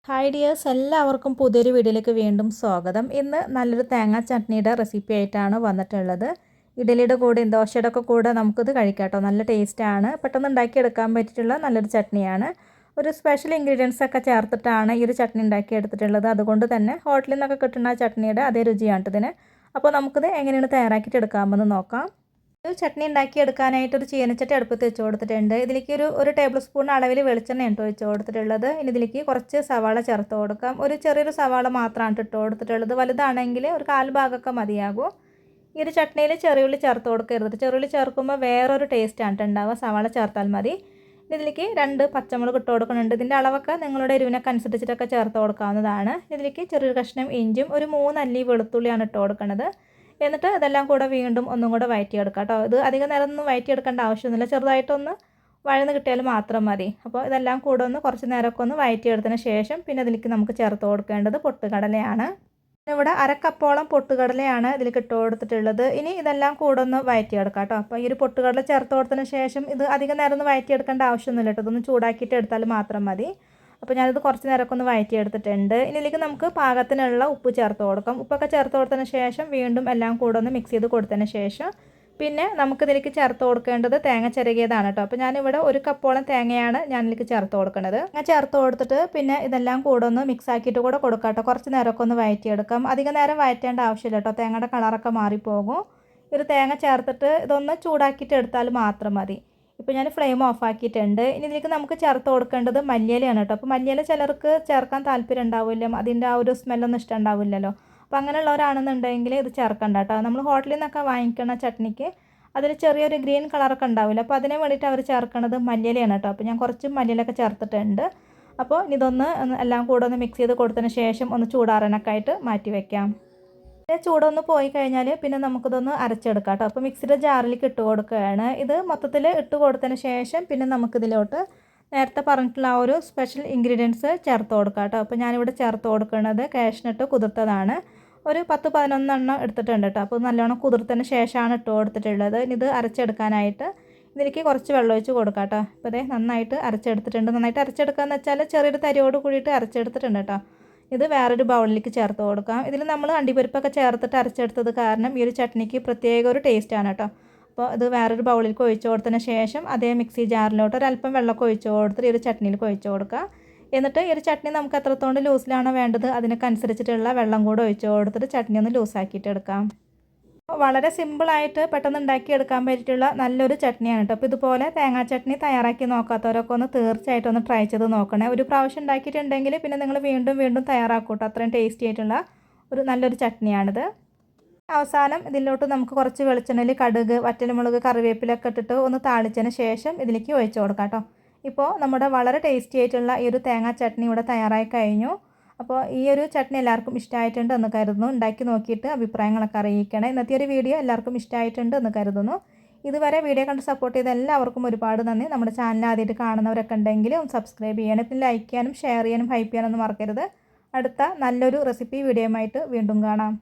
Hi dears, എല്ലാവർക്കും പുതിയൊരു വീഡിയോയിലേക്ക് വീണ്ടും സ്വാഗതം. ഇന്ന് നല്ലൊരു തേങ്ങാ ചട്നിയുടെ റെസിപ്പി ആയിട്ടാണ് വന്നിട്ടുള്ളത്. ഇഡലിയുടെ കൂടെയും ദോശയുടെ ഒക്കെ കൂടെ നമുക്കിത് കഴിക്കാം കേട്ടോ. നല്ല ടേസ്റ്റാണ്, പെട്ടെന്ന് ഉണ്ടാക്കിയെടുക്കാൻ പറ്റിയിട്ടുള്ള നല്ലൊരു ചട്നിയാണ്. ഒരു സ്പെഷ്യൽ ഇൻഗ്രീഡിയൻസ് ഒക്കെ ചേർത്തിട്ടാണ് ഈ ഒരു ചട്നി ഉണ്ടാക്കിയെടുത്തിട്ടുള്ളത്. അതുകൊണ്ട് തന്നെ ഹോട്ടലിൽ നിന്നൊക്കെ കിട്ടുന്ന ചട്നിയുടെ അതേ രുചിയാണ് ഇതിന്. അപ്പോൾ നമുക്കിത് എങ്ങനെയാണ് തയ്യാറാക്കിയിട്ട് എടുക്കാമെന്ന് നോക്കാം. ചട്നി ഉണ്ടാക്കിയെടുക്കാനായിട്ട് ഒരു ചീനച്ചട്ടി അടുപ്പത്ത് വെച്ച് കൊടുത്തിട്ടുണ്ട്. ഇതിലേക്ക് ഒരു ടേബിൾ സ്പൂൺ അളവിൽ വെളിച്ചെണ്ണ ഇട്ട് വെച്ച് കൊടുത്തിട്ടുള്ളത്. ഇനി ഇതിലേക്ക് കുറച്ച് സവാള ചേർത്ത് കൊടുക്കാം. ഒരു ചെറിയൊരു സവാള മാത്രമാണ് ഇട്ട് കൊടുത്തിട്ടുള്ളത്. വലുതാണെങ്കിൽ ഒരു കാൽ ഭാഗമൊക്കെ മതിയാകും. ഈ ഒരു ചട്നിയിൽ ചെറിയുള്ളി ചേർത്ത് കൊടുക്കരുത്. ചെറിയുള്ളി ചേർക്കുമ്പോൾ വേറൊരു ടേസ്റ്റാണ് ഉണ്ടാവുക. സവാള ചേർത്താൽ മതി. ഇതിലേക്ക് 2 പച്ചമുളക് ഇട്ട് കൊടുക്കുന്നുണ്ട്. ഇതിൻ്റെ അളവൊക്കെ നിങ്ങളുടെ എരിവിനൊക്കെ അനുസരിച്ചിട്ടൊക്കെ ചേർത്ത് കൊടുക്കാവുന്നതാണ്. ഇതിലേക്ക് ചെറിയൊരു കഷ്ണം ഇഞ്ചും ഒരു 3 അല്ലി വെളുത്തുള്ളിയാണ് ഇട്ട് കൊടുക്കുന്നത്. എന്നിട്ട് ഇതെല്ലാം കൂടെ വീണ്ടും ഒന്നും കൂടെ വഴറ്റിയെടുക്കാം കേട്ടോ. ഇത് അധികം നേരം ഒന്നും വഴറ്റിയെടുക്കേണ്ട ആവശ്യമൊന്നുമില്ല. ചെറുതായിട്ടൊന്ന് വഴന്ന് കിട്ടിയാൽ മാത്രം മതി. അപ്പോൾ ഇതെല്ലാം കൂടെ ഒന്ന് കുറച്ച് നേരമൊക്കെ ഒന്ന് വഴറ്റിയെടുത്തതിന് ശേഷം പിന്നെ ഇതിലേക്ക് നമുക്ക് ചേർത്ത് കൊടുക്കേണ്ടത് പൊട്ടുകടലയാണ്. ഇവിടെ 1/2 കപ്പോളം പൊട്ടുകടലയാണ് ഇതിലേക്ക് ഇട്ട് കൊടുത്തിട്ടുള്ളത്. ഇനി ഇതെല്ലാം കൂടെ ഒന്ന് വഴറ്റിയെടുക്കാം കേട്ടോ. അപ്പോൾ ഈ ഒരു പൊട്ടുകടല ചേർത്ത് കൊടുത്തതിന് ശേഷം ഇത് അധികം നേരം ഒന്ന് വഴറ്റിയെടുക്കേണ്ട ആവശ്യമൊന്നുമില്ല കേട്ടോ. ഇതൊന്ന് ചൂടാക്കിയിട്ട് എടുത്താൽ മാത്രം മതി. അപ്പോൾ ഞാനിത് കുറച്ച് നേരമൊക്കെ ഒന്ന് വഴറ്റിയെടുത്തിട്ടുണ്ട്. ഇനി ഇതിലേക്ക് നമുക്ക് പാകത്തിനുള്ള ഉപ്പ് ചേർത്ത് കൊടുക്കാം. ഉപ്പൊക്കെ ചേർത്ത് കൊടുത്തതിന് ശേഷം വീണ്ടും എല്ലാം കൂടെ ഒന്ന് മിക്സ് ചെയ്ത് കൊടുത്തതിന് ശേഷം പിന്നെ നമുക്കിതിലേക്ക് ചേർത്ത് കൊടുക്കേണ്ടത് തേങ്ങ ചിരകിയതാണ് കേട്ടോ. അപ്പോൾ ഞാനിവിടെ 1 കപ്പോളം തേങ്ങയാണ് ഞാനിതിലേക്ക് ചേർത്ത് കൊടുക്കുന്നത്. ഞാൻ ചേർത്ത് കൊടുത്തിട്ട് പിന്നെ ഇതെല്ലാം കൂടെ ഒന്ന് മിക്സ് ആക്കിയിട്ട് കൂടെ കൊടുക്കാം കേട്ടോ. കുറച്ച് നേരമൊക്കെ ഒന്ന് വഴറ്റിയെടുക്കാം. അധികം നേരം വഴറ്റേണ്ട ആവശ്യമില്ല കേട്ടോ. തേങ്ങയുടെ കളറൊക്കെ മാറിപ്പോകും. ഒരു തേങ്ങ ചേർത്തിട്ട് ഇതൊന്ന് ചൂടാക്കിയിട്ട് എടുത്താൽ മാത്രം മതി. ഇപ്പോൾ ഞാൻ ഫ്ലെയിം ഓഫ് ആക്കിയിട്ടുണ്ട്. ഇനി ഇതിലേക്ക് നമുക്ക് ചേർത്ത് കൊടുക്കേണ്ടത് മല്ലിയിലയാണ് കേട്ടോ. അപ്പോൾ മല്ലിയില ചിലർക്ക് ചേർക്കാൻ താല്പര്യം ഉണ്ടാവില്ല. അതിൻ്റെ ആ ഒരു സ്മെല്ലൊന്നും ഇഷ്ടം ഉണ്ടാവില്ലല്ലോ. അപ്പോൾ അങ്ങനെയുള്ളവരാണെന്നുണ്ടെങ്കിൽ ഇത് ചേർക്കണ്ട കേട്ടോ. നമ്മൾ ഹോട്ടലിൽ നിന്നൊക്കെ വാങ്ങിക്കുന്ന ചട്നിക്ക് അതിൽ ചെറിയൊരു ഗ്രീൻ കളറൊക്കെ ഉണ്ടാവില്ല. അപ്പോൾ അതിന് വേണ്ടിയിട്ട് അവർ ചേർക്കുന്നത് മല്ലിയിലയാണ് കേട്ടോ. അപ്പോൾ ഞാൻ കുറച്ച് മല്ലിയിലൊക്കെ ചേർത്തിട്ടുണ്ട്. അപ്പോൾ ഇതൊന്ന് എല്ലാം കൂടെ ഒന്ന് മിക്സ് ചെയ്ത് കൊടുത്തതിന് ശേഷം ഒന്ന് ചൂടാറാനൊക്കെ ആയിട്ട് മാറ്റി വയ്ക്കാം. ചൂടൊന്ന് പോയി കഴിഞ്ഞാൽ പിന്നെ നമുക്കിതൊന്ന് അരച്ചെടുക്കാം കേട്ടോ. അപ്പോൾ മിക്സിയുടെ ജാറിലേക്ക് ഇട്ട് കൊടുക്കുകയാണ്. ഇത് മൊത്തത്തിൽ ഇട്ട് കൊടുത്തതിന് ശേഷം പിന്നെ നമുക്കിതിലോട്ട് നേരത്തെ പറഞ്ഞിട്ടുള്ള ആ ഒരു സ്പെഷ്യൽ ഇൻഗ്രീഡിയൻസ് ചേർത്ത് കൊടുക്കാം കേട്ടോ. അപ്പോൾ ഞാനിവിടെ ചേർത്ത് കൊടുക്കുന്നത് കാഷ്നട്ട് കുതിർത്തതാണ്. ഒരു 10-11 എണ്ണം എടുത്തിട്ടുണ്ട് കേട്ടോ. അപ്പോൾ നല്ലോണം കുതിർത്തതിന് ശേഷമാണ് ഇട്ട് കൊടുത്തിട്ടുള്ളത്. ഇത് അരച്ചെടുക്കാനായിട്ട് ഇതിലേക്ക് കുറച്ച് വെള്ളം ഒഴിച്ച് കൊടുക്കാം കേട്ടോ. അപ്പോൾ ഇതേ നന്നായിട്ട് അരച്ചെടുത്തിട്ടുണ്ട്. നന്നായിട്ട് അരച്ചെടുക്കുകയെന്ന് വെച്ചാൽ ചെറിയൊരു തരിയോട് കൂടിയിട്ട് അരച്ചെടുത്തിട്ടുണ്ട് കേട്ടോ. ഇത് വേറൊരു ബൗളിലേക്ക് ചേർത്ത് കൊടുക്കാം. ഇതിൽ നമ്മൾ അണ്ടിപ്പരിപ്പൊക്കെ ചേർത്തിട്ട് അരച്ചെടുത്തത് കാരണം ഈ ഒരു ചട്നിക്ക് പ്രത്യേക ഒരു ടേസ്റ്റാണ് കേട്ടോ. അപ്പോൾ ഇത് വേറൊരു ബൗളിലേക്ക് ഒഴിച്ച് കൊടുത്തതിന് ശേഷം അതേ മിക്സി ജാറിലോട്ട് ഒരല്പം വെള്ളമൊക്കെ ഒഴിച്ച് കൊടുത്തിട്ട് ഈ ഒരു ചട്നിയിലേക്ക് ഒഴിച്ച് കൊടുക്കുക. എന്നിട്ട് ഈ ഒരു ചട്നി നമുക്ക് എത്രത്തോണ്ട് ലൂസിലാണോ വേണ്ടത് അതിനൊക്കെ അനുസരിച്ചിട്ടുള്ള വെള്ളം കൂടെ ഒഴിച്ച് കൊടുത്തിട്ട് ചട്നി ഒന്ന് ലൂസാക്കിയിട്ട് എടുക്കാം. വളരെ സിമ്പിളായിട്ട് പെട്ടെന്ന് ഉണ്ടാക്കിയെടുക്കാൻ പറ്റിയിട്ടുള്ള നല്ലൊരു ചട്നിയാണ് കേട്ടോ. അപ്പോൾ ഇതുപോലെ തേങ്ങാ ചട്നി തയ്യാറാക്കി നോക്കാത്തവരൊക്കെ ഒന്ന് തീർച്ചയായിട്ടും ഒന്ന് ട്രൈ ചെയ്ത് നോക്കണേ. ഒരു പ്രാവശ്യം ഉണ്ടാക്കിയിട്ടുണ്ടെങ്കിൽ പിന്നെ നിങ്ങൾ വീണ്ടും വീണ്ടും തയ്യാറാക്കും കേട്ടോ. അത്രയും ടേസ്റ്റി ആയിട്ടുള്ള ഒരു നല്ലൊരു ചട്നിയാണിത്. അവസാനം ഇതിലോട്ട് നമുക്ക് കുറച്ച് വെളിച്ചെണ്ണയിൽ കടുക്, വറ്റൽമുളക്, കറിവേപ്പിലൊക്കെ ഇട്ടിട്ട് ഒന്ന് താളിച്ചതിന് ശേഷം ഇതിലേക്ക് ഒഴിച്ച് കൊടുക്കാം കേട്ടോ. ഇപ്പോൾ നമ്മുടെ വളരെ ടേസ്റ്റി ആയിട്ടുള്ള ഈ ഒരു തേങ്ങാ ചട്നി ഇവിടെ തയ്യാറായി കഴിഞ്ഞു. അപ്പോൾ ഈ ഒരു ചട്നി എല്ലാവർക്കും ഇഷ്ടമായിട്ടുണ്ട് എന്ന് കരുതുന്നു. ഉണ്ടാക്കി നോക്കിയിട്ട് അഭിപ്രായങ്ങളൊക്കെ അറിയിക്കണേ. ഇന്നത്തെ ഒരു വീഡിയോ എല്ലാവർക്കും ഇഷ്ടമായിട്ടുണ്ട് എന്ന് കരുതുന്നു. ഇതുവരെ വീഡിയോ കണ്ട് സപ്പോർട്ട് ചെയ്ത എല്ലാവർക്കും ഒരുപാട് നന്ദി. നമ്മുടെ ചാനൽ ആദ്യമായിട്ട് കാണുന്നവരൊക്കെ ഉണ്ടെങ്കിൽ ഒന്ന് സബ്സ്ക്രൈബ് ചെയ്യാനും പിന്നെ ലൈക്ക് ചെയ്യാനും ഷെയർ ചെയ്യാനും ഹൈപ്പ് ചെയ്യാനൊന്നും മറക്കരുത്. അടുത്ത നല്ലൊരു റെസിപ്പി വീഡിയോയുമായിട്ട് വീണ്ടും കാണാം.